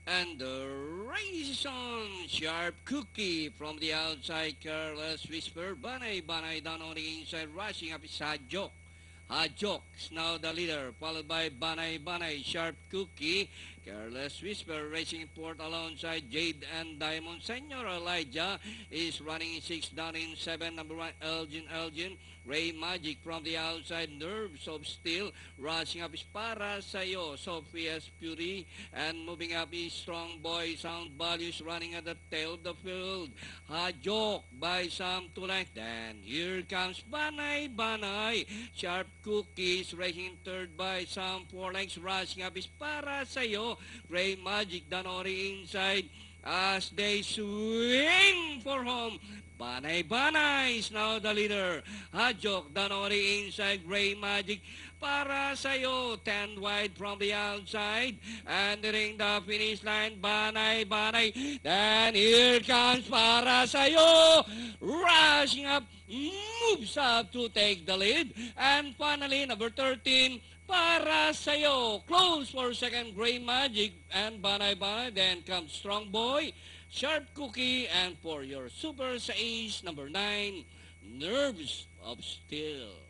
And the race is on. Sharp Cookie from the outside. Careless Whisper. Banay down on the inside. Rushing up is Hajok. Hajok is now the leader. Followed by Banay. Sharp Cookie. Careless Whisper racing in port alongside Jade and Diamond. Senor Elijah is running in 6 down in 7. Number 1 Elgin. Ray Magic from the outside. Nerves of Steel. Rushing up is Para Sayo. Sophia's Fury. And moving up is Strong Boy. Sound Values running at the tail of the field. Hajok by some 2 lengths. Then here comes Banay. Sharp Cookies racing third by some 4 lengths. Rushing up is Para Sayo. Ray Magic Danori inside as they swing for home. Banay is now the leader. Hajok Danori inside. Ray Magic Para Sayo. 10 wide from the outside. Entering the finish line. Banay. Then here comes Para Sayo. Rushing up. Moves up to take the lead. And finally, number 13, Para Sayo. Close for second, Gray Magic and Banay. Then comes Strong Boy, Sharp Cookie, and for your Super Ace, number 9, Nerves of Steel.